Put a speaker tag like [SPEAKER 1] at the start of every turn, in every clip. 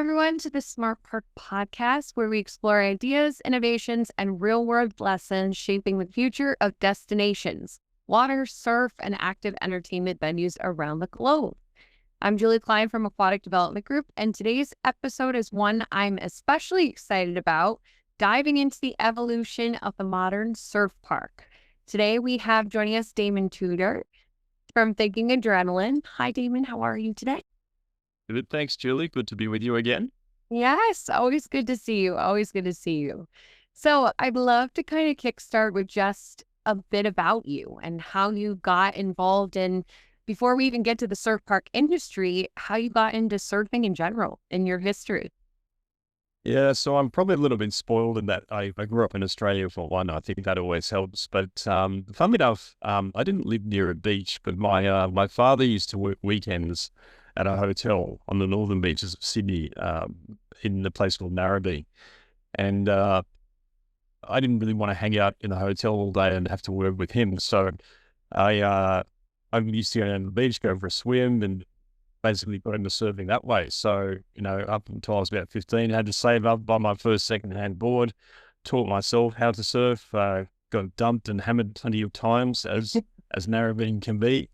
[SPEAKER 1] everyone, to the Smart Park podcast, where we explore ideas, innovations, and real-world lessons shaping the future of destinations, water, surf, and active entertainment venues around the globe. I'm Julie Klein from Aquatic Development Group, and today's episode is one I'm especially excited about, diving into the evolution of the modern surf park. Today, we have joining us Damon Tudor from Thinking Adrenaline. Hi, Damon. How are you today?
[SPEAKER 2] Good. Thanks, Julie. Good to be with you again.
[SPEAKER 1] Yes, always good to see you. Always good to see you. So I'd love to kind of kickstart with just a bit about you and how you got involved in, before we even get to the surf park industry, how you got into surfing in general in your history.
[SPEAKER 2] Yeah, so I'm probably a little bit spoiled in that I grew up in Australia for one. I think that always helps. But funnily enough, I didn't live near a beach, but my father used to work weekends at a hotel on the northern beaches of Sydney, in a place called Narrabeen. And I didn't really want to hang out in the hotel all day and have to work with him. So I used to go down to the beach, go for a swim, and basically got into surfing that way. So, up until I was about 15, I had to save up, buy my first second-hand board, taught myself how to surf, got dumped and hammered plenty of times as Narrabeen can be.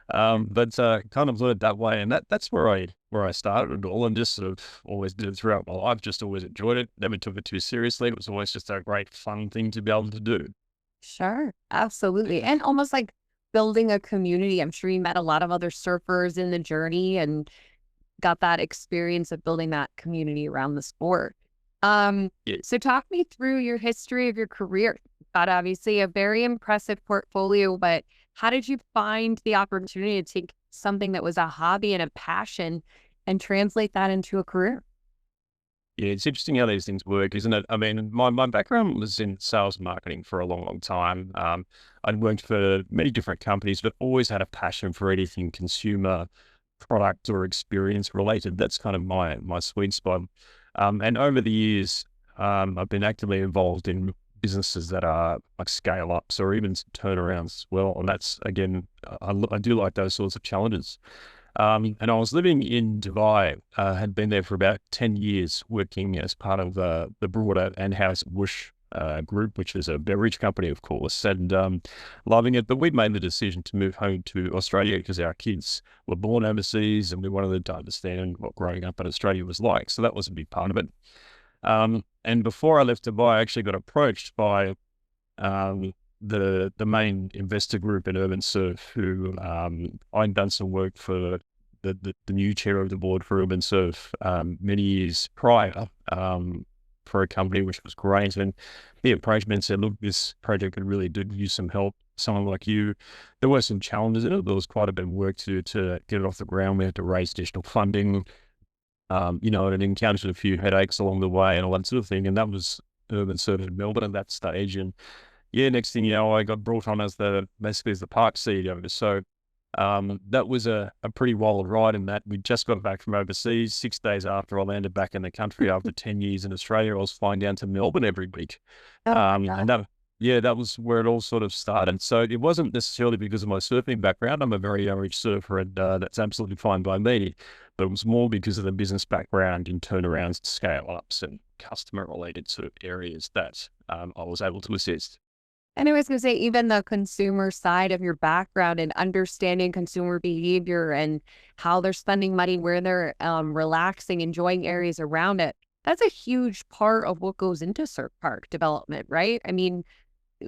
[SPEAKER 2] But kind of learned that way. And that's where I started it all, and just sort of always did it throughout my life, just always enjoyed it, never took it too seriously. It was always just a great fun thing to be able to do.
[SPEAKER 1] Sure, absolutely. And almost like building a community. I'm sure you met a lot of other surfers in the journey and got that experience of building that community around the sport.
[SPEAKER 2] Yeah.
[SPEAKER 1] So talk me through your history of your career. You've got obviously a very impressive portfolio, but how did you find the opportunity to take something that was a hobby and a passion and translate that into a career?
[SPEAKER 2] Yeah, it's interesting how these things work, isn't it? I mean, my background was in sales and marketing for a long, long time. I'd worked for many different companies, but always had a passion for anything consumer product or experience related. That's kind of my sweet spot. And over the years, I've been actively involved in businesses that are like scale ups or even some turnarounds as well. And that's, again, I do like those sorts of challenges. And I was living in Dubai, had been there for about 10 years, working as part of the broader Anheuser-Busch group, which is a beverage company, of course, and loving it. But we made the decision to move home to Australia because our kids were born overseas and we wanted them to understand what growing up in Australia was like. So that was a big part of it. And before I left Dubai, I actually got approached by the main investor group in URBNSURF, who I'd done some work for the new chair of the board for URBNSURF many years prior, for a company which was great. And he approached me and said, look, this project could really do use some help. Someone like you. There were some challenges in it. There was quite a bit of work to get it off the ground. We had to raise additional funding, and it encountered a few headaches along the way and all that sort of thing. And that was URBNSURF in Melbourne at that stage. And yeah, next thing you know, I got brought on as basically as the park CEO. So that was a pretty wild ride in that we just got back from overseas. 6 days after I landed back in the country after 10 years in Australia, I was flying down to Melbourne every week.
[SPEAKER 1] Oh,
[SPEAKER 2] And that was where it all sort of started. So it wasn't necessarily because of my surfing background. I'm a very average surfer, and that's absolutely fine by me. But it was more because of the business background in turnarounds, scale ups, and customer related sort of areas that I was able to assist.
[SPEAKER 1] And I was going to say, even the consumer side of your background and understanding consumer behavior and how they're spending money, where they're relaxing, enjoying areas around it. That's a huge part of what goes into surf park development, right? I mean,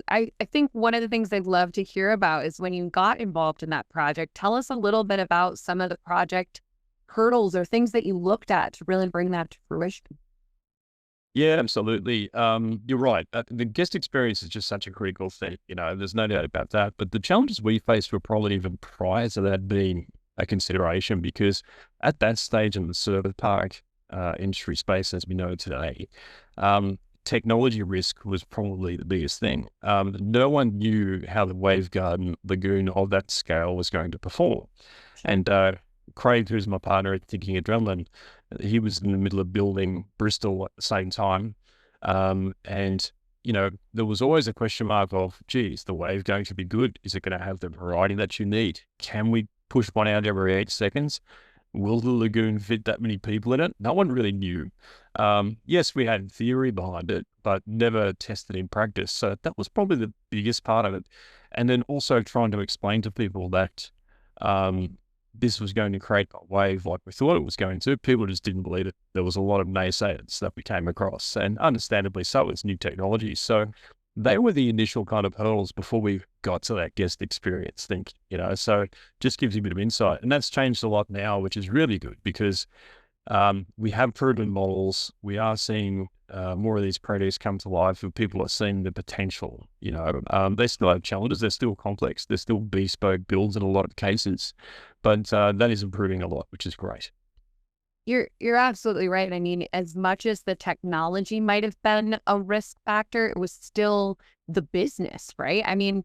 [SPEAKER 1] I think one of the things I'd love to hear about is when you got involved in that project. Tell us a little bit about some of the project hurdles or things that you looked at to really bring that to fruition.
[SPEAKER 2] Yeah, absolutely. You're right. The guest experience is just such a critical thing. There's no doubt about that. But the challenges we faced were probably even prior to that being a consideration, because at that stage in the service park industry space, as we know today, technology risk was probably the biggest thing. No one knew how the Wavegarden lagoon of that scale was going to perform. And Craig, who's my partner at Thinking Adrenaline, he was in the middle of building Bristol at the same time. And there was always a question mark of, geez, the wave going to be good? Is it going to have the variety that you need? Can we push one out every 8 seconds? will the lagoon fit that many people in it? No one really knew. Yes, we had theory behind it, but never tested in practice. So that was probably the biggest part of it. And then also trying to explain to people that this was going to create a wave like we thought it was going to. People just didn't believe it. There was a lot of naysayers that we came across, and understandably so. It's new technology. So they were the initial kind of hurdles before we got to that guest experience thing, so just gives you a bit of insight. And that's changed a lot now, which is really good because we have proven models. We are seeing more of these projects come to life, and people are seeing the potential. They still have challenges. They're still complex. They're still bespoke builds in a lot of cases, but that is improving a lot, which is great.
[SPEAKER 1] You're absolutely right. I mean, as much as the technology might have been a risk factor, it was still the business, right? I mean,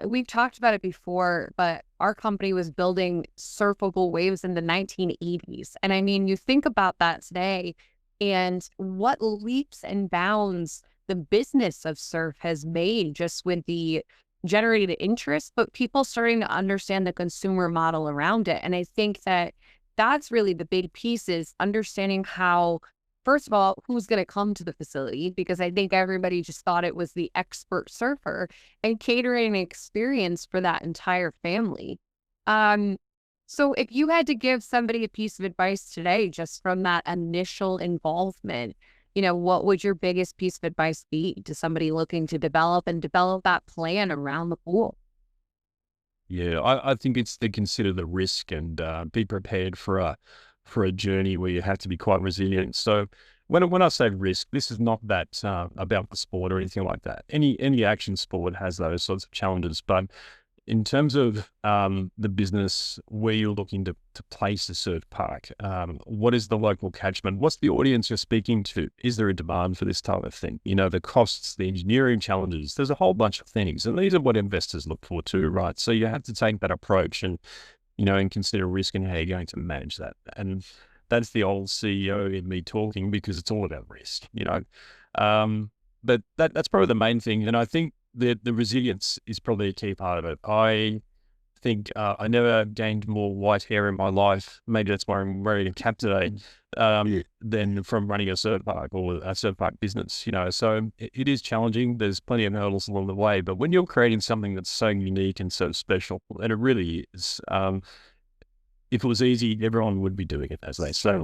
[SPEAKER 1] we've talked about it before, but our company was building surfable waves in the 1980s. And I mean, you think about that today and what leaps and bounds the business of surf has made just with the generated interest, but people starting to understand the consumer model around it. And I think that that's really the big piece, is understanding how, first of all, who's going to come to the facility, because I think everybody just thought it was the expert surfer, and catering an experience for that entire family. So if you had to give somebody a piece of advice today, just from that initial involvement, what would your biggest piece of advice be to somebody looking to develop that plan around the pool?
[SPEAKER 2] Yeah, I think it's to consider the risk and be prepared for a journey where you have to be quite resilient. So when I say risk, this is not that about the sport or anything like that. Any action sport has those sorts of challenges, but in terms of the business, where you're looking to place a surf park, what is the local catchment? What's the audience you're speaking to? Is there a demand for this type of thing? The costs, the engineering challenges, there's a whole bunch of things. And these are what investors look for too, right? So you have to take that approach and consider risk and how you're going to manage that. And that's the old CEO in me talking, because it's all about risk. But that's probably the main thing. And I think the resilience is probably a key part of it. I think I never gained more white hair in my life. Maybe that's why I'm wearing a cap today, than from running a surf park or a surf park business. So it is challenging. There's plenty of hurdles along the way. But when you're creating something that's so unique and so special, and it really is, if it was easy, everyone would be doing it, as they say.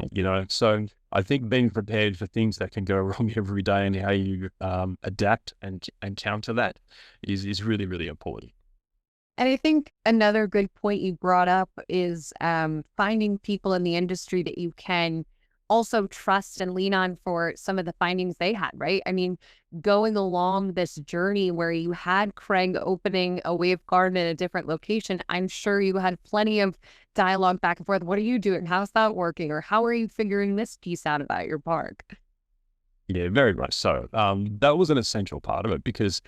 [SPEAKER 2] So I think being prepared for things that can go wrong every day and how you adapt and counter that is really, really important.
[SPEAKER 1] And I think another good point you brought up is finding people in the industry that you can also trust and lean on for some of the findings they had, right? I mean, going along this journey where you had Craig opening a Wavegarden in a different location, I'm sure you had plenty of dialogue back and forth. What are you doing? How's that working? Or how are you figuring this piece out about your park?
[SPEAKER 2] Yeah, very much so. That was an essential part of it because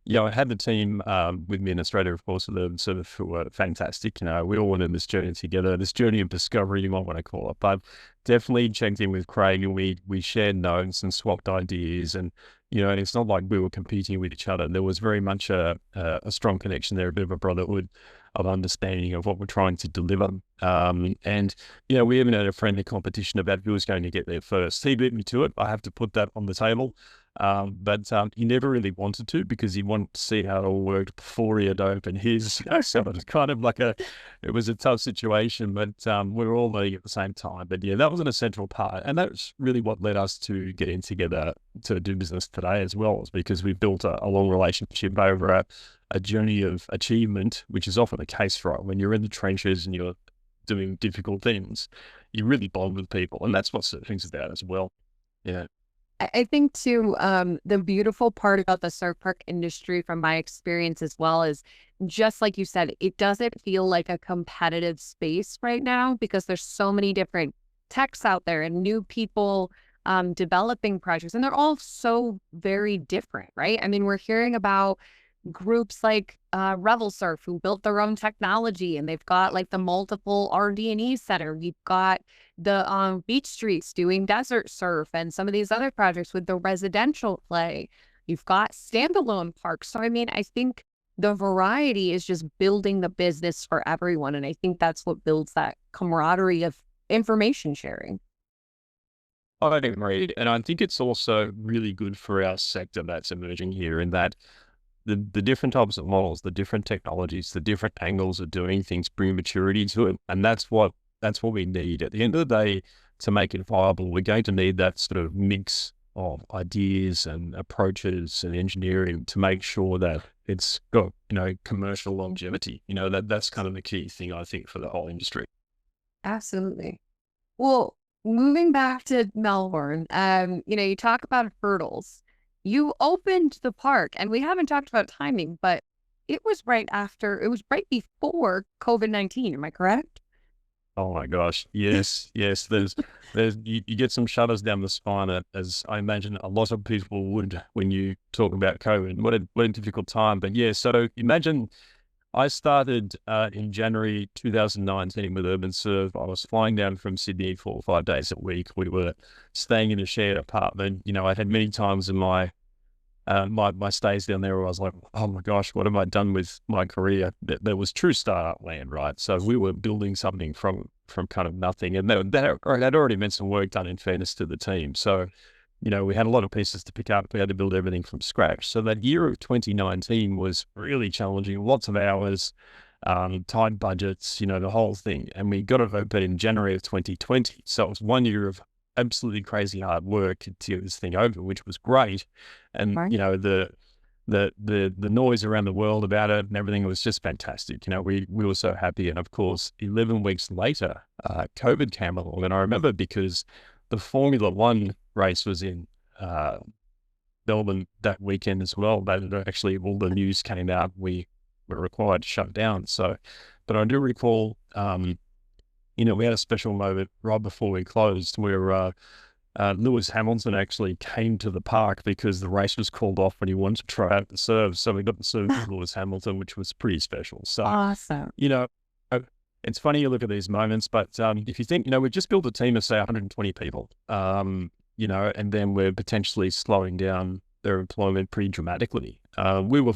[SPEAKER 2] I had the team with me in Australia, of course, who were fantastic. We all went on this journey together, this journey of discovery, you might want to call it. But definitely checked in with Craig, and we shared notes and swapped ideas. And and it's not like we were competing with each other. There was very much a strong connection there, a bit of a brotherhood of understanding of what we're trying to deliver. And we even had a friendly competition about who was going to get there first. He beat me to it. I have to put that on the table. But he never really wanted to, because he wanted to see how it all worked before he had opened his. So it was kind of like it was a tough situation, but we were all learning at the same time. But yeah, that was an essential part. And that's really what led us to getting together to do business today as well, is because we've built a long relationship over a journey of achievement, which is often the case, right? When you're in the trenches and you're doing difficult things, you really bond with people. And that's what surfing's about as well. Yeah.
[SPEAKER 1] I think too, the beautiful part about the surf park industry from my experience as well is, just like you said, it doesn't feel like a competitive space right now, because there's so many different techs out there and new people developing projects, and they're all so very different, right? I mean, we're hearing about groups like Revel Surf, who built their own technology, and they've got like the multiple RD&E center. We've got the beach streets doing desert surf, and some of these other projects with the residential play. You've got standalone parks. So I mean, I think the variety is just building the business for everyone, and I think that's what builds that camaraderie of information sharing.
[SPEAKER 2] I agree. And I think it's also really good for our sector that's emerging here in that the different types of models, the different technologies, the different angles of doing things bring maturity to it. And that's what we need. At the end of the day, to make it viable, we're going to need that sort of mix of ideas and approaches and engineering to make sure that it's got, commercial longevity. That's kind of the key thing, I think, for the whole industry.
[SPEAKER 1] Absolutely. Well, moving back to Melbourne, you talk about hurdles. You opened the park, and we haven't talked about timing, but it was right before COVID-19. Am I correct?
[SPEAKER 2] Oh my gosh. Yes. Yes. You get some shudders down the spine, as I imagine a lot of people would when you talk about COVID. What a difficult time. But yeah, so imagine I started in January 2019 with URBNSURF. I was flying down from Sydney 4 or 5 days a week. We were staying in a shared apartment. I had many times in my stays down there where I was like, oh my gosh, what have I done with my career? There was true startup land, right? So we were building something from kind of nothing, and that had already been some work done, in fairness to the team. So we had a lot of pieces to pick up. We had to build everything from scratch. So that year of 2019 was really challenging. Lots of hours, tight budgets, the whole thing. And we got it open in January of 2020. So it was 1 year of absolutely crazy hard work to get this thing over, which was great. And
[SPEAKER 1] Right.
[SPEAKER 2] the noise around the world about it and everything was just fantastic. We were so happy. And of course, 11 weeks later, COVID came along. And I remember because the Formula One race was in Melbourne that weekend as well. But actually, all the news came out. We were required to shut down. So, but I do recall, we had a special moment right before we closed where Lewis Hamilton actually came to the park because the race was called off and he wanted to try out the serve. So we got the serve with Lewis Hamilton, which was pretty special. So,
[SPEAKER 1] Awesome.
[SPEAKER 2] uh, it's funny you look at these moments, but if you think, we've just built a team of, say, 120 people, and then we're potentially slowing down their employment pretty dramatically. We were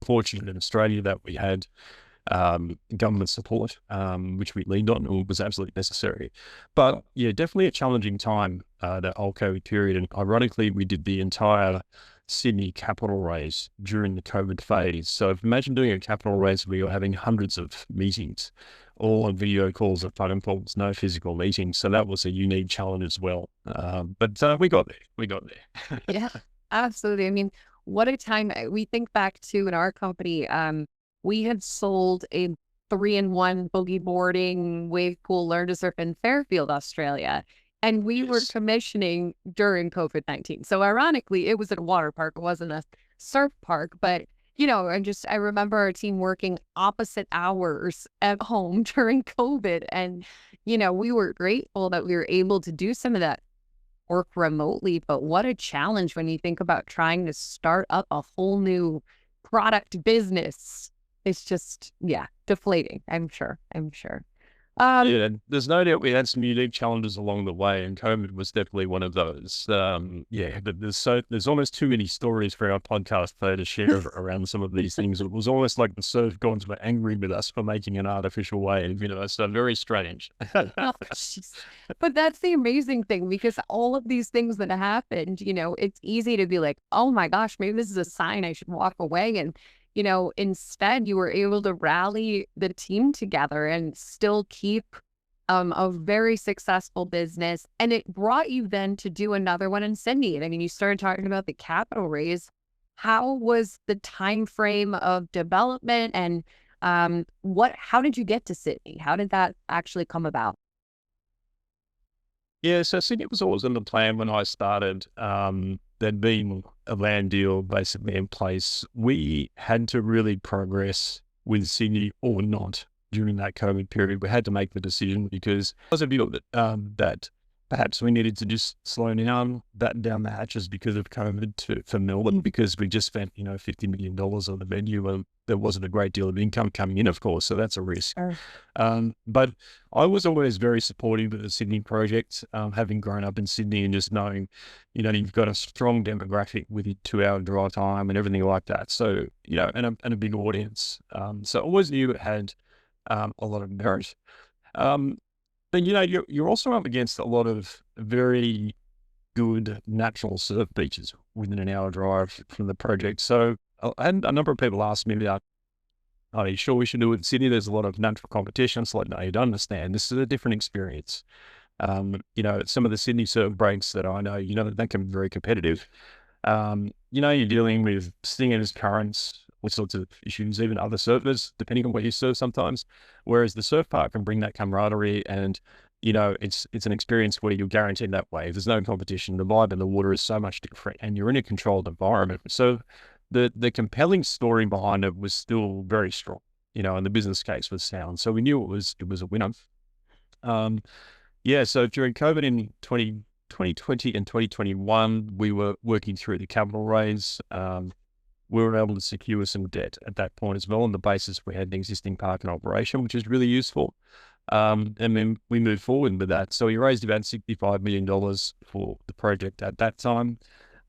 [SPEAKER 2] fortunate in Australia that we had government support, which we leaned on and was absolutely necessary. But yeah, definitely a challenging time, that whole COVID period. And ironically, we did the entire Sydney capital raise during the COVID phase. So imagine doing a capital raise where you're having hundreds of meetings, all on video calls and phone calls, no physical meetings. So that was a unique challenge as well. But we got there. We got there.
[SPEAKER 1] Yeah, absolutely. I mean, what a time. We think back to in our company, we had sold a 3-in-1 boogie boarding wave pool learn to surf in Fairfield, Australia. And we were
[SPEAKER 2] Yes.
[SPEAKER 1] commissioning during COVID-19. So ironically, it was at a water park. It wasn't a surf park, but I remember our team working opposite hours at home during COVID. And, we were grateful that we were able to do some of that work remotely, but what a challenge when you think about trying to start up a whole new product business. It's just, yeah, deflating. I'm sure. Um,
[SPEAKER 2] Yeah, there's no doubt we had some unique challenges along the way, and COVID was definitely one of those. But there's almost too many stories for our podcast though to share around some of these things. It was almost like the surf gods were angry with us for making an artificial wave. So very strange.
[SPEAKER 1] oh, jeez. But that's the amazing thing because all of these things that happened, it's easy to be like, oh my gosh, maybe this is a sign I should walk away. And instead you were able to rally the team together and still keep a very successful business. And it brought you then to do another one in Sydney. And I mean, you started talking about the capital raise. How was the time frame of development and how did you get to Sydney? How did that actually come about?
[SPEAKER 2] Yeah, so Sydney was always in the plan when I started. There'd been a land deal basically in place. We had to really progress with Sydney or not during that COVID period. We had to make the decision because there was a view that perhaps we needed to just slow down, batten down the hatches because of COVID for Melbourne, because we just spent, $50 million on the venue and there wasn't a great deal of income coming in, of course. So that's a risk.
[SPEAKER 1] Sure.
[SPEAKER 2] But I was always very supportive of the Sydney project, having grown up in Sydney and just knowing, you've got a strong demographic with your 2-hour drive time and everything like that. So, and a big audience. So I always knew it had a lot of merit. But you're also up against a lot of very good natural surf beaches within an hour drive from the project. So I had a number of people ask me about, are you sure we should do it in Sydney? There's a lot of natural competition. It's like, no, you don't understand. This is a different experience. Some of the Sydney surf breaks that I know, that can be very competitive. You're dealing with stingers, currents, all sorts of issues, even other surfers, depending on where you surf sometimes. Whereas the surf park can bring that camaraderie and, it's an experience where you're guaranteed that wave. There's no competition. The vibe in the water is so much different and you're in a controlled environment. So the compelling story behind it was still very strong, and the business case was sound. So we knew it was a winner. So during COVID in 2020 and 2021, we were working through the capital raise. We were able to secure some debt at that point as well on the basis we had an existing park in operation, which is really useful. And then we moved forward with that. So we raised about $65 million for the project at that time.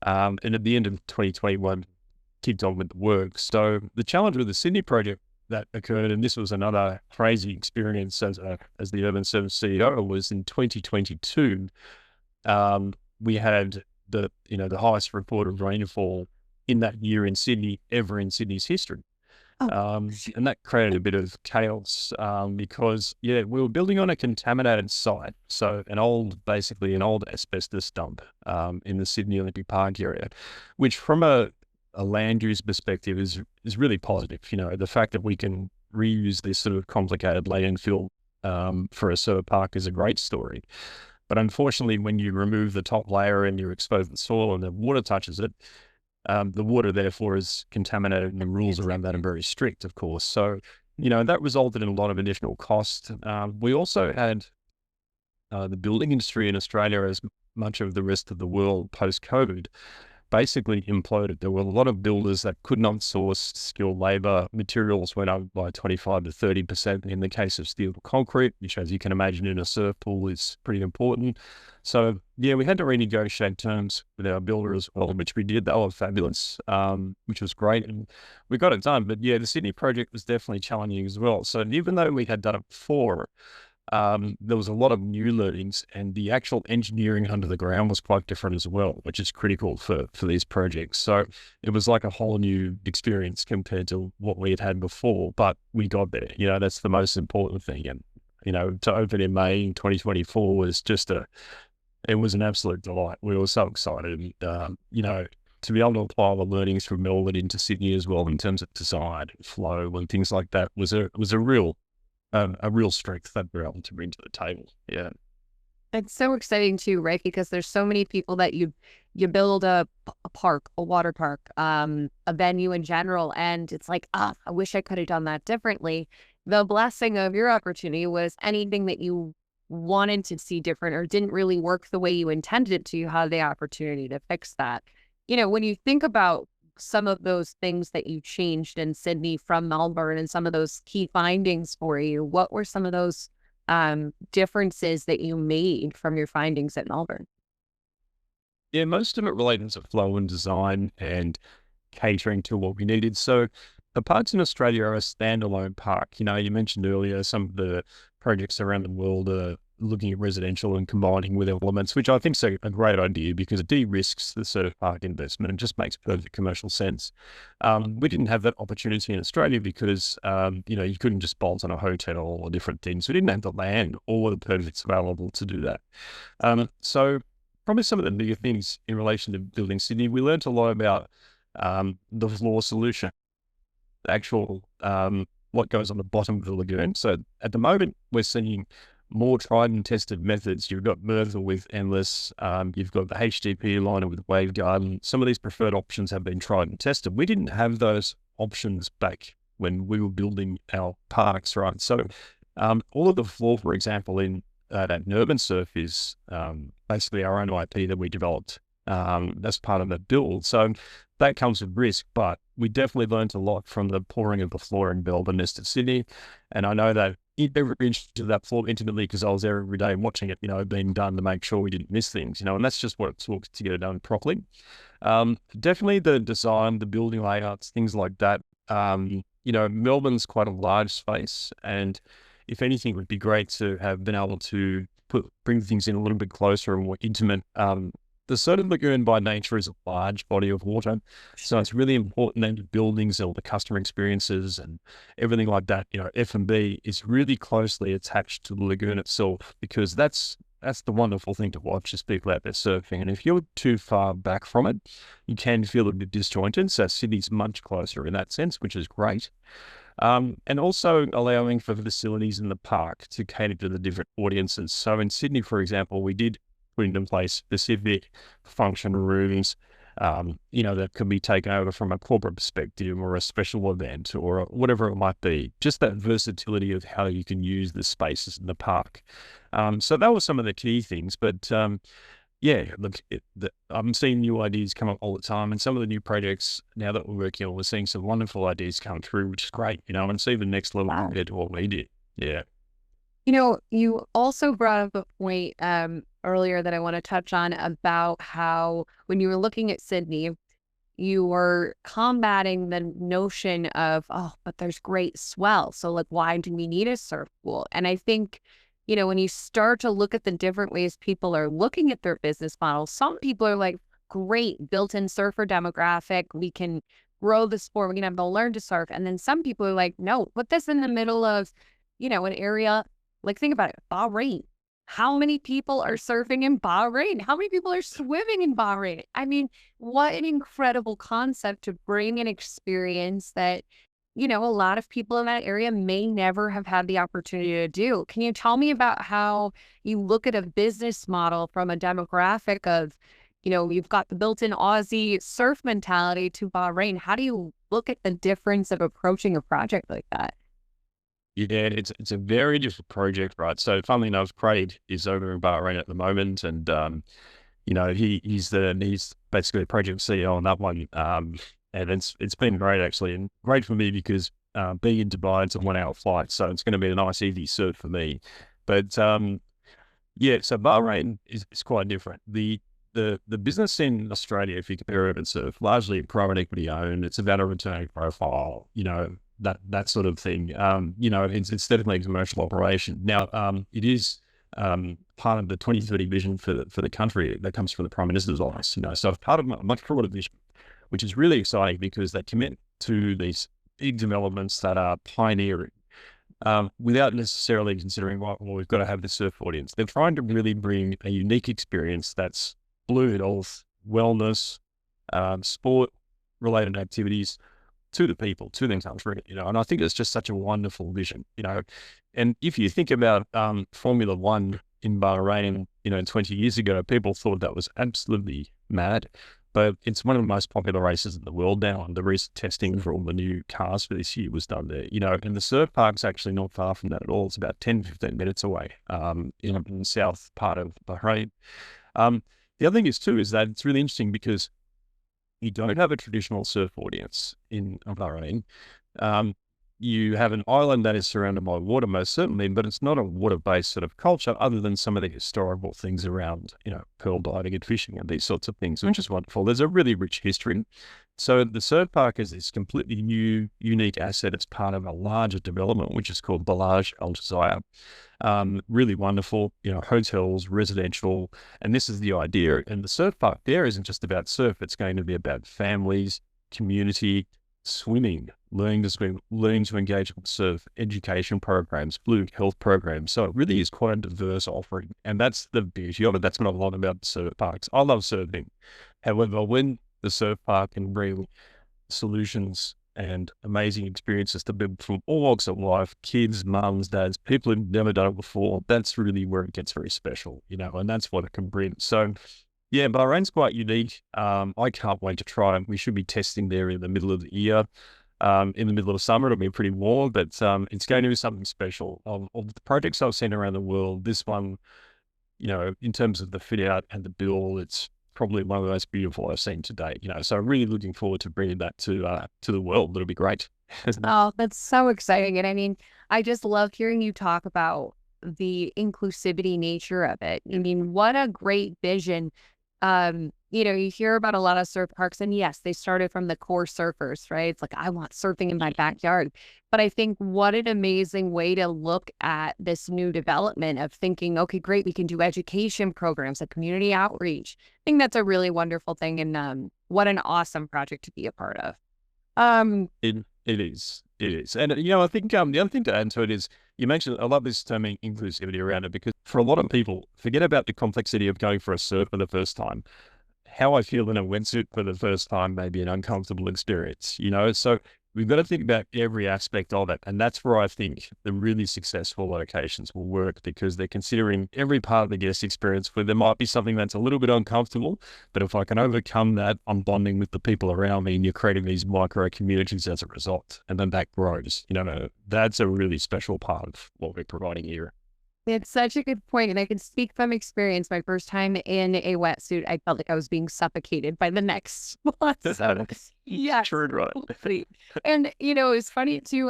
[SPEAKER 2] And at the end of 2021, kicked on with the work. So the challenge with the Sydney project that occurred, and this was another crazy experience as the URBNSURF CEO, was in 2022. We had the highest reported rainfall in that year in Sydney ever in Sydney's history. And that created a bit of chaos because we were building on a contaminated site. So basically an old asbestos dump in the Sydney Olympic Park area, which from a land use perspective is really positive. The fact that we can reuse this sort of complicated landfill for a surf park is a great story. But unfortunately, when you remove the top layer and you expose the soil and the water touches it, the water therefore is contaminated, and the rules around that are very strict, of course. So, that resulted in a lot of additional cost. We also had the building industry in Australia, as much of the rest of the world post-COVID, basically imploded. There were a lot of builders that could not source skilled labor. Materials went up by 25 to 30% in the case of steel concrete, which, as you can imagine, in a surf pool is pretty important. So, we had to renegotiate terms with our builder as well, which we did. They were fabulous, which was great. And we got it done. But the Sydney project was definitely challenging as well. So even though we had done it before, there was a lot of new learnings, and the actual engineering under the ground was quite different as well, which is critical for these projects. So it was like a whole new experience compared to what we had before, but we got there. That's the most important thing. And, to open in May 2024 was it was an absolute delight. We were so excited. And, to be able to apply the learnings from Melbourne into Sydney as well in terms of design, flow, and things like that was a real strength that we're able to bring to the table. Yeah.
[SPEAKER 1] It's so exciting too, right? Because there's so many people that you build a park, a water park, a venue in general. And it's like, I wish I could have done that differently. The blessing of your opportunity was anything that you wanted to see different or didn't really work the way you intended it to, you had the opportunity to fix that. When you think about some of those things that you changed in Sydney from Melbourne and some of those key findings for you, what were some of those differences that you made from your findings at Melbourne?
[SPEAKER 2] Yeah, most of it related to flow and design and catering to what we needed. So the parks in Australia are a standalone park. You mentioned earlier some of the projects around the world are looking at residential and combining with elements, which I think is a great idea because it de-risks the surf park investment and just makes perfect commercial sense. We didn't have that opportunity in Australia because, you couldn't just bolt on a hotel or different things. We didn't have the land or the permits available to do that. So probably some of the bigger things in relation to building Sydney, we learned a lot about the floor solution, the actual what goes on the bottom of the lagoon. So at the moment, we're seeing more tried and tested methods. You've got Merthyr with Endless, you've got the HDP liner with Wavegarden. Some of these preferred options have been tried and tested. We didn't have those options back when we were building our parks, right? So all of the floor, for example, in at URBNSURF is basically our own IP that we developed. That's part of the build. So that comes with risk, but we definitely learned a lot from the pouring of the floor in Melbourne next to Sydney. And I know that every inch of that floor intimately because I was there every day watching it, being done to make sure we didn't miss things, and that's just what it took to get it done properly. Definitely the design, the building layouts, things like that. Melbourne's quite a large space and if anything, it would be great to have been able to bring things in a little bit closer and more intimate. The Soda Lagoon by nature is a large body of water. So it's really important that the buildings, all the customer experiences and everything like that, F&B is really closely attached to the lagoon itself, because that's the wonderful thing to watch, is people out there surfing. And if you're too far back from it, you can feel a bit disjointed. So Sydney's much closer in that sense, which is great. And also allowing for facilities in the park to cater to the different audiences. So in Sydney, for example, we did put into place specific function rooms, that can be taken over from a corporate perspective or a special event or whatever it might be. Just that versatility of how you can use the spaces in the park. So that was some of the key things. But yeah, look, I'm seeing new ideas come up all the time, and some of the new projects now that we're working on, we're seeing some wonderful ideas come through, which is great, and see the next level compared to what we did. Yeah.
[SPEAKER 1] You also brought up a point earlier that I want to touch on about how when you were looking at Sydney, you were combating the notion of, oh, but there's great swell. So like, why do we need a surf pool? And I think, when you start to look at the different ways people are looking at their business models, some people are like, great, built-in surfer demographic. We can grow the sport. We can have them learn to surf. And then some people are like, no, put this in the middle of, an area. Like, think about it, Bahrain. How many people are surfing in Bahrain? How many people are swimming in Bahrain? I mean, what an incredible concept to bring an experience that, a lot of people in that area may never have had the opportunity to do. Can you tell me about how you look at a business model from a demographic of, you've got the built-in Aussie surf mentality to Bahrain? How do you look at the difference of approaching a project like that?
[SPEAKER 2] Yeah, it's a very different project, right? So funnily enough, Craig is over in Bahrain at the moment, and he's basically the project CEO on that one. And it's been great actually, and great for me because being in Dubai, it's a 1 hour flight, so it's going to be a nice easy surf for me. But yeah, so Bahrain is quite different. The business in Australia, if you compare it and surf, largely private equity owned. It's about a return profile, that sort of thing. It's definitely a commercial operation. Now, it is part of the 2030 vision for the country that comes from the Prime Minister's office. So it's part of a much broader vision, which is really exciting because they commit to these big developments that are pioneering. Without necessarily considering, well, we've got to have the surf audience. They're trying to really bring a unique experience that's fluid of wellness, sport-related activities to the people, to the country, and I think it's just such a wonderful vision, And if you think about Formula One in Bahrain, 20 years ago, people thought that was absolutely mad. But it's one of the most popular races in the world now, and the recent testing for all the new cars for this year was done there. And the surf park's actually not far from that at all. It's about 10, 15 minutes away in the south part of Bahrain. The other thing is that it's really interesting because you don't have a traditional surf audience in Bahrain. You have an island that is surrounded by water, most certainly, but it's not a water-based sort of culture other than some of the historical things around, pearl diving and fishing and these sorts of things, which is wonderful. There's a really rich history. So the surf park is this completely new, unique asset. It's part of a larger development, which is called Balaj Al Jazeera. Really wonderful, hotels, residential, and this is the idea. And the surf park there isn't just about surf. It's going to be about families, community, swimming, learning to swim, learning to engage with surf, education programs, fluid health programs. So it really is quite a diverse offering. And that's the beauty of it. That's what I love about surf parks. I love surfing. However, when the surf park can bring solutions and amazing experiences to people from all walks of life, kids, mums, dads, people who've never done it before, that's really where it gets very special, and that's what it can bring. So yeah, Bahrain's quite unique. I can't wait to try it. We should be testing there in the middle of the year. In the middle of summer, it'll be pretty warm, but it's going to be something special. Of the projects I've seen around the world, this one, in terms of the fit out and the build, it's probably one of the most beautiful I've seen to date. So I'm really looking forward to bringing that to the world. It'll be great.
[SPEAKER 1] Oh, that's so exciting. And I mean, I just love hearing you talk about the inclusivity nature of it. I mean, what a great vision. you hear about a lot of surf parks, and yes, they started from the core surfers, right? It's like, I want surfing in my backyard. But I think what an amazing way to look at this new development of thinking, okay, great, we can do education programs and community outreach. I think that's a really wonderful thing. And what an awesome project to be a part of.
[SPEAKER 2] It is. It is. And, I think the other thing to add to it is you mentioned, I love this term inclusivity around it, because for a lot of people, forget about the complexity of going for a surf for the first time. How I feel in a wetsuit for the first time may be an uncomfortable experience, So we've got to think about every aspect of it. And that's where I think the really successful locations will work, because they're considering every part of the guest experience, where there might be something that's a little bit uncomfortable, but if I can overcome that, I'm bonding with the people around me, and you're creating these micro communities as a result. And then that grows, that's a really special part of what we're providing here.
[SPEAKER 1] It's such a good point. And I can speak from experience. My first time in a wetsuit, I felt like I was being suffocated by the next spot. Yeah,
[SPEAKER 2] True, right.
[SPEAKER 1] And, it's funny too.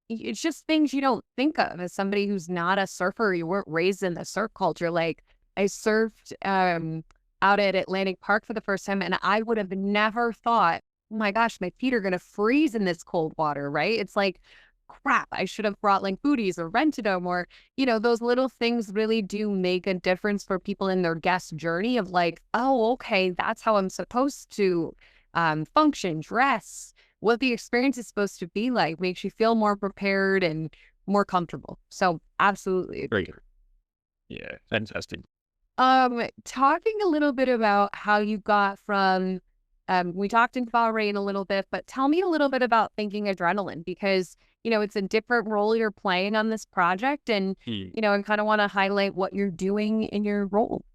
[SPEAKER 1] It's just things you don't think of as somebody who's not a surfer. You weren't raised in the surf culture. Like, I surfed out at Atlantic Park for the first time, and I would have never thought, oh my gosh, my feet are going to freeze in this cold water, right? It's like, crap, I should have brought like booties or rented them, or, those little things really do make a difference for people in their guest journey of like, oh, okay, that's how I'm supposed to function, dress, what the experience is supposed to be like, makes you feel more prepared and more comfortable. So absolutely.
[SPEAKER 2] Great. Yeah, fantastic.
[SPEAKER 1] Talking a little bit about how you got from, we talked in Bahrain a little bit, but tell me a little bit about Thinking Adrenaline, because it's a different role you're playing on this project. And, I kind of want to highlight what you're doing in your role.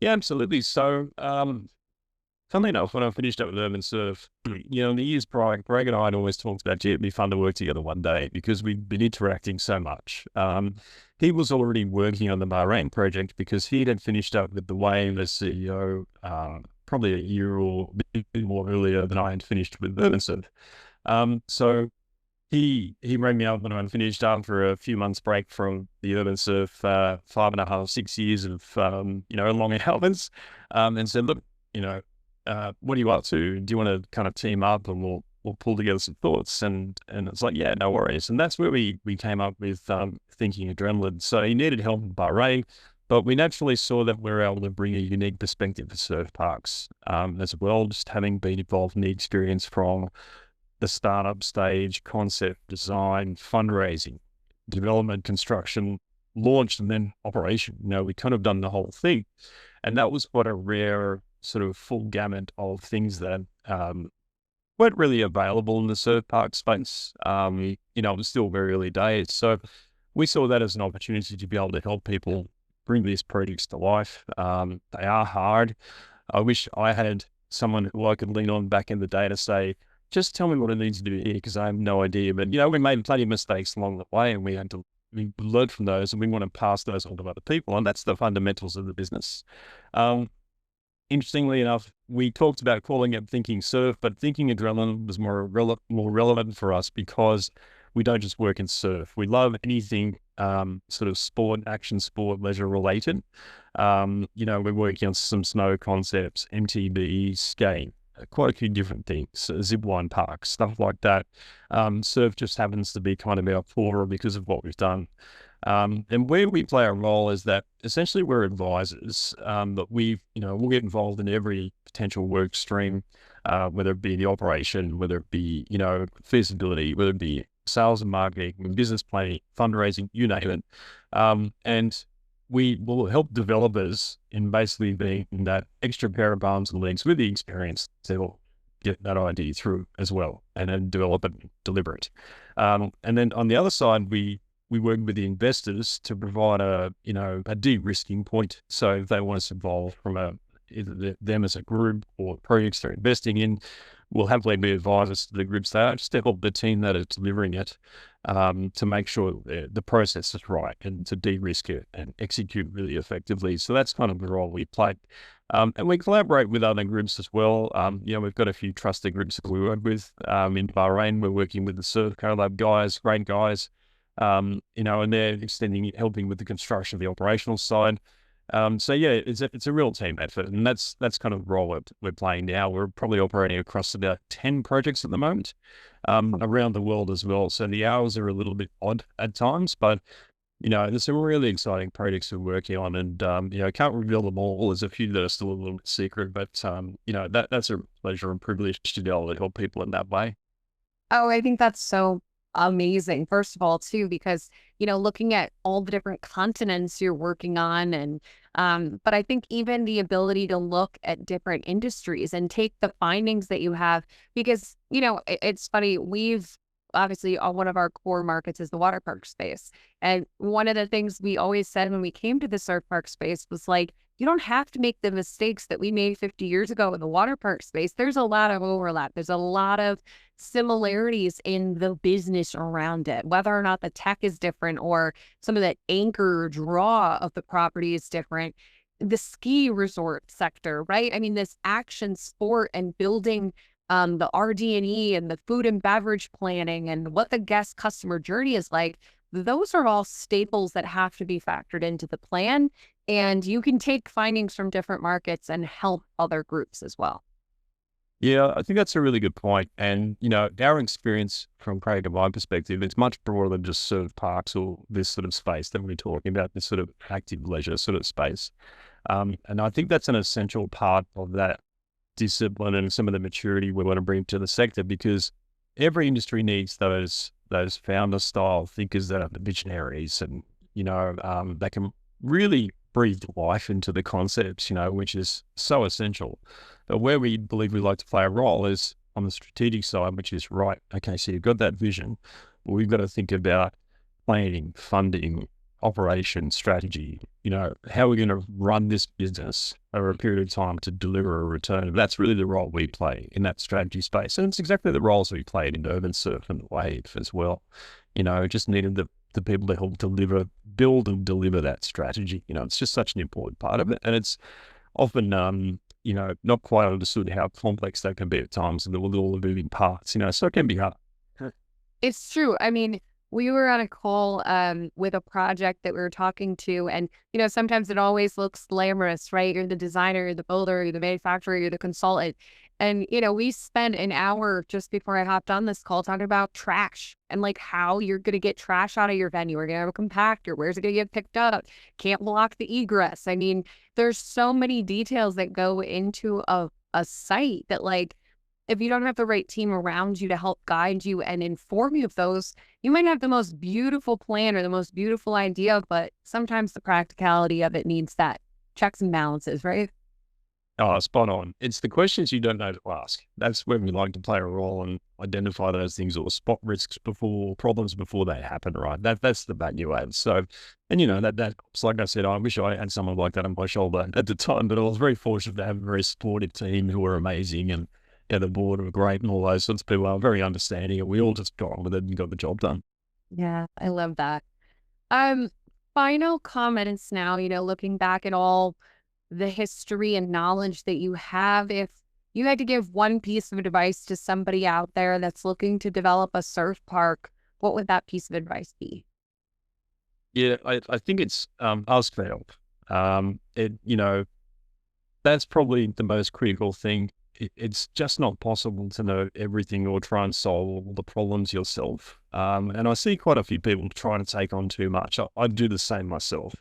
[SPEAKER 2] Yeah, absolutely. So, funnily enough, when I finished up with URBNSURF, in the years prior, Greg and I had always talked about, gee, it'd be fun to work together one day, because we've been interacting so much. He was already working on the Bahrain project, because he had finished up with the Wave as CEO probably a year or a bit more earlier than I had finished with URBNSURF. So he rang me up when I finished after a few months break from the URBNSURF 5.5, 6 years of, long hours, and said, look, what are you up to? Do you want to kind of team up, and we'll pull together some thoughts? And it's like, yeah, no worries. And that's where we came up with Thinking Adrenaline. So he needed help in Bahrain, but we naturally saw that we were able to bring a unique perspective to surf parks as well, just having been involved in the experience from the startup stage, concept, design, fundraising, development, construction, launch, and then operation. We kind of done the whole thing. And that was quite a rare sort of full gamut of things that weren't really available in the surf park space. It was still very early days. So we saw that as an opportunity to be able to help people bring these projects to life. They are hard. I wish I had someone who I could lean on back in the day to say, just tell me what it needs to do here, because I have no idea. But, we made plenty of mistakes along the way, and we learned from those, and we want to pass those on to other people. And that's the fundamentals of the business. Interestingly enough, we talked about calling it Thinking Surf, but Thinking Adrenaline was more relevant for us, because we don't just work in surf. We love anything sort of sport, action sport, leisure related. We're working on some snow concepts, MTB, skate, quite a few different things, zipline parks, stuff like that. Surf just happens to be kind of our core because of what we've done. And where we play a role is that essentially we're advisors, but we'll get involved in every potential work stream, whether it be the operation, whether it be, feasibility, whether it be sales and marketing, business planning, fundraising, you name it. And we will help developers in basically being that extra pair of arms and legs with the experience to help get that idea through as well, and then develop it, deliver it. And then on the other side, we work with the investors to provide a de-risking point. So if they want us involved from either them as a group or projects they're investing in, we'll happily be advisors to the groups they are, just to help the team that is delivering it, to make sure the process is right and to de-risk it and execute really effectively. So that's kind of the role we play. And we collaborate with other groups as well. We've got a few trusted groups that we work with. In Bahrain, we're working with the Surf Co-Lab guys, great guys, and they're helping with the construction of the operational side. So yeah, it's a real team effort, and that's kind of the role we're playing now. We're probably operating across about 10 projects at the moment, around the world as well. So the hours are a little bit odd at times, but there's some really exciting projects we're working on, and I can't reveal them all. There's a few that are still a little bit secret, but that's a pleasure and privilege to be able to help people in that way.
[SPEAKER 1] Oh, I think that's so amazing. First of all, too, because, looking at all the different continents you're working on but I think even the ability to look at different industries and take the findings that you have, because, it's funny, we've obviously one of our core markets is the water park space. And one of the things we always said when we came to the surf park space was like, you don't have to make the mistakes that we made 50 years ago in the water park space. There's a lot of overlap. There's a lot of similarities in the business around it, whether or not the tech is different or some of the anchor draw of the property is different. The ski resort sector, right? I mean, this action sport and building the RD&E and the food and beverage planning and what the guest customer journey is like, those are all staples that have to be factored into the plan. And you can take findings from different markets and help other groups as well.
[SPEAKER 2] Yeah, I think that's a really good point. And, our experience from Craig and my perspective, it's much broader than just surf parks or this sort of space that we're talking about, this sort of active leisure sort of space. And I think that's an essential part of that discipline and some of the maturity we want to bring to the sector, because every industry needs those founder style thinkers that are the visionaries, and, that can really breathe life into the concepts, which is so essential. But where we believe we like to play a role is on the strategic side, which is right. Okay, so you've got that vision, but we've got to think about planning, funding, operation, strategy. How we're going to run this business over a period of time to deliver a return. That's really the role we play in that strategy space, and it's exactly the roles we played in URBNSURF and Wave as well. Just needed the people to help build and deliver that strategy. It's just such an important part of it. And it's often, not quite understood how complex that can be at times, and with all the moving parts, so it can be hard.
[SPEAKER 1] It's true. I mean, we were on a call with a project that we were talking to, and sometimes it always looks glamorous, right? You're the designer, you're the builder, you're the manufacturer, you're the consultant. And we spent an hour just before I hopped on this call talking about trash and like how you're going to get trash out of your venue. We're going to have a compactor. Where's it going to get picked up? Can't block the egress. I mean, there's so many details that go into a site that, like, if you don't have the right team around you to help guide you and inform you of those, you might have the most beautiful plan or the most beautiful idea, but sometimes the practicality of it needs that checks and balances, right?
[SPEAKER 2] Oh, spot on. It's the questions you don't know to ask. That's where we like to play a role and identify those things, or spot risks problems before they happen, right? That's the value add. So, and that's, like I said, I wish I had someone like that on my shoulder at the time, but I was very fortunate to have a very supportive team who were amazing, and the board were great, and all those sorts of people are very understanding, and we all just got on with it and got the job done.
[SPEAKER 1] Yeah, I love that. Um, Final comments now, looking back at all the history and knowledge that you have, if you had to give one piece of advice to somebody out there that's looking to develop a surf park, what would that piece of advice be?
[SPEAKER 2] Yeah, I think it's ask for help. That's probably the most critical thing. It's just not possible to know everything or try and solve all the problems yourself. And I see quite a few people trying to take on too much. I do the same myself.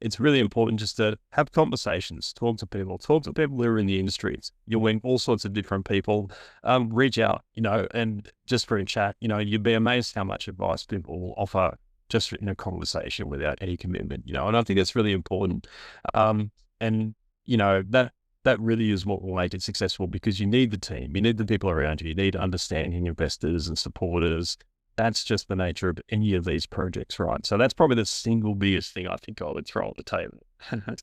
[SPEAKER 2] It's really important just to have conversations, talk to people who are in the industries. You'll meet all sorts of different people. Reach out, and just for a chat, you'd be amazed how much advice people will offer just in a conversation without any commitment, and I think that's really important. And that really is what will make it successful, because you need the team, you need the people around you, you need understanding investors and supporters. That's just the nature of any of these projects, right? So that's probably the single biggest thing I think I would throw on the table.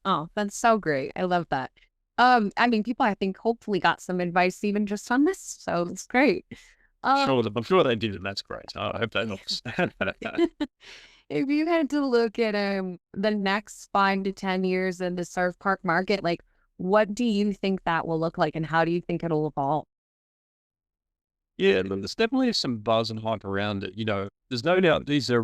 [SPEAKER 1] Oh, that's so great. I love that. I mean, people, I think, hopefully got some advice even just on this, so it's great.
[SPEAKER 2] Sure, I'm sure they did, and that's great. I hope that helps.
[SPEAKER 1] If you had to look at the next 5 to 10 years in the surf park market, like, what do you think that will look like, and how do you think it'll evolve?
[SPEAKER 2] Yeah, there's definitely some buzz and hype around it. There's no doubt these are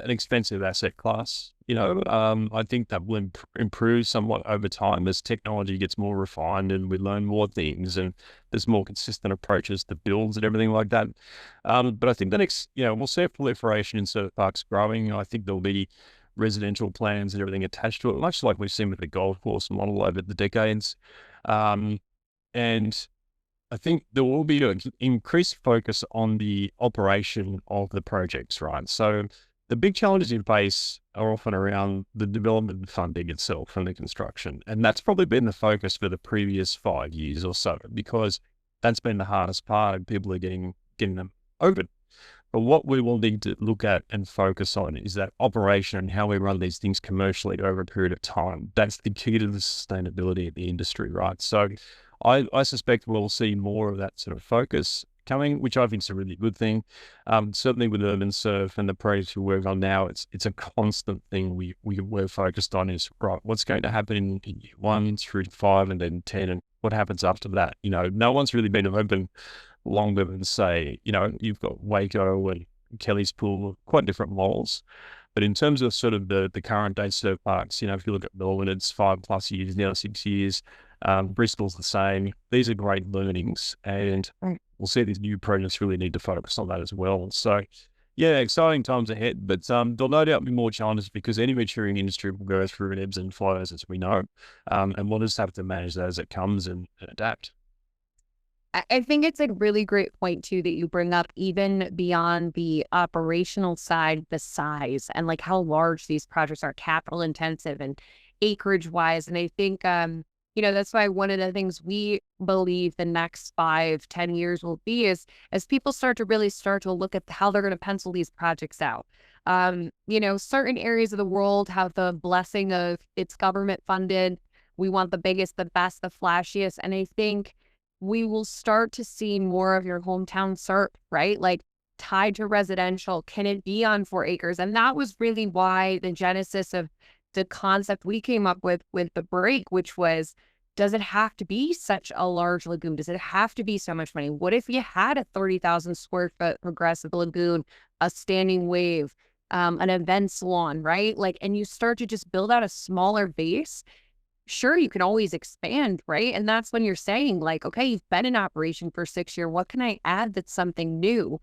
[SPEAKER 2] an expensive asset class. I think that will improve somewhat over time as technology gets more refined and we learn more things and there's more consistent approaches to builds and everything like that. But I think the next, we'll see a proliferation in surf parks growing. I think there'll be residential plans and everything attached to it, much like we've seen with the golf course model over the decades. And I think there will be an increased focus on the operation of the projects, right? So the big challenges you face are often around the development funding itself and the construction. And that's probably been the focus for the previous 5 years or so, because that's been the hardest part and people are getting them open. But what we will need to look at and focus on is that operation and how we run these things commercially over a period of time. That's the key to the sustainability of the industry, right? So I suspect we'll see more of that sort of focus coming, which I think is a really good thing. Certainly with URBNSURF and the projects we work on now, it's a constant thing we're focused on is, right, what's going to happen in year 1 through to 5 and then 10 and what happens after that? No one's really been open longer than, say, you've got Waco and Kelly's Pool, quite different models. But in terms of sort of the current day surf parks, if you look at Melbourne, it's 5+ years, now 6 years. Bristol's the same. These are great learnings, and we'll see these new projects really need to focus on that as well. So, yeah, exciting times ahead, but there'll no doubt be more challenges because any maturing industry will go through ebbs and flows, as we know, and we'll just have to manage that as it comes and adapt.
[SPEAKER 1] I think it's a really great point too that you bring up, even beyond the operational side, the size and like how large these projects are, capital intensive and acreage wise. And I think, that's why one of the things we believe the next 5-10 years will be is as people start to look at how they're going to pencil these projects out. Certain areas of the world have the blessing of it's government funded. We want the biggest, the best, the flashiest. And I think we will start to see more of your hometown surf, right? Like tied to residential. Can it be on 4 acres? And that was really why the genesis of the concept we came up with the break, which was, does it have to be such a large lagoon? Does it have to be so much money? What if you had a 30,000 square foot progressive lagoon, a standing wave, an event salon, right? Like, and you start to just build out a smaller base. Sure, you can always expand, right? And that's when you're saying like, okay, you've been in operation for 6 years. What can I add that's something new?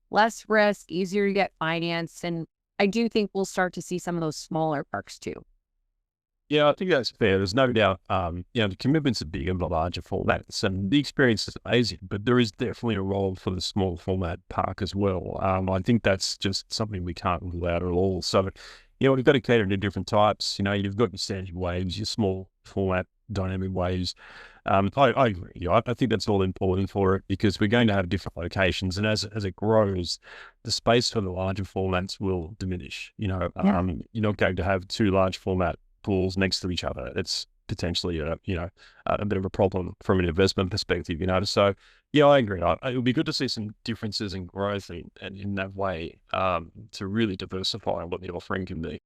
[SPEAKER 1] Less risk, easier to get financed. And I do think we'll start to see some of those smaller parks too.
[SPEAKER 2] Yeah, I think that's fair. There's no doubt, the commitments are big and the larger formats and the experience is amazing, but there is definitely a role for the small format park as well. I think that's just something we can't rule out at all. So, we've got to cater to different types. You've got your standard waves, your small format dynamic waves. I agree. I think that's all important for it because we're going to have different locations, and as it grows, the space for the larger formats will diminish. You're not going to have 2 large format pools next to each other. It's potentially a bit of a problem from an investment perspective. So yeah, I agree. It would be good to see some differences in growth and in that way to really diversify what the offering can be.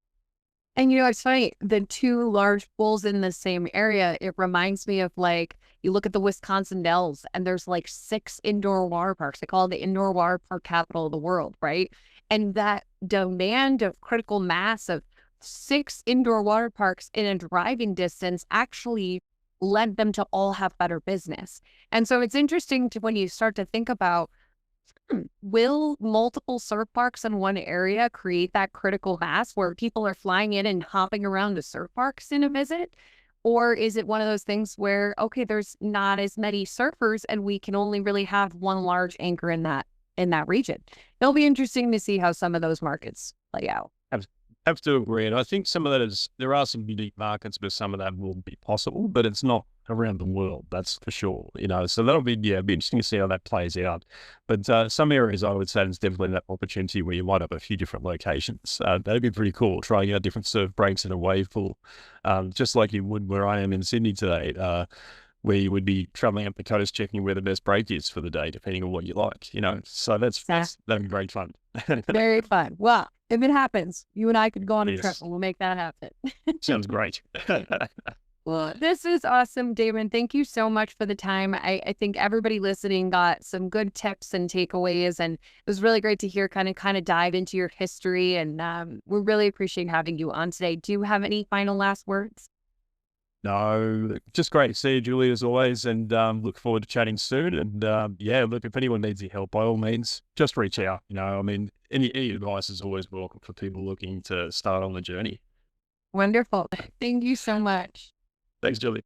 [SPEAKER 1] And it's funny, the 2 large pools in the same area, it reminds me of like, you look at the Wisconsin Dells and there's like 6 indoor water parks. They call it the indoor water park capital of the world, right? And that demand of critical mass of 6 indoor water parks in a driving distance actually led them to all have better business. And so it's interesting when you start to think about, will multiple surf parks in one area create that critical mass where people are flying in and hopping around to surf parks in a visit? Or is it one of those things where, okay, there's not as many surfers and we can only really have one large anchor in that region? It'll be interesting to see how some of those markets play out.
[SPEAKER 2] Have to agree. And I think some of that there are some unique markets where some of that will be possible, but it's not around the world, that's for sure. So that'll be, be interesting to see how that plays out. But some areas I would say there's definitely that opportunity where you might have a few different locations. That'd be pretty cool, trying out different surf breaks in a wave pool, just like you would where I am in Sydney today, where you would be traveling up the coast, checking where the best break is for the day, depending on what you like, so that'd be great fun.
[SPEAKER 1] Very fun. Well, if it happens, you and I could go on a trip and we'll make that happen.
[SPEAKER 2] Sounds great.
[SPEAKER 1] Well, this is awesome, Damon. Thank you so much for the time. I think everybody listening got some good tips and takeaways, and it was really great to hear kind of dive into your history. And we really appreciate having you on today. Do you have any final last words?
[SPEAKER 2] No, just great to see you, Julie, as always, and look forward to chatting soon. And yeah, look, if anyone needs any help, by all means, just reach out. I mean, any advice is always welcome for people looking to start on the journey.
[SPEAKER 1] Wonderful. Thank you so much.
[SPEAKER 2] Thanks, Julie.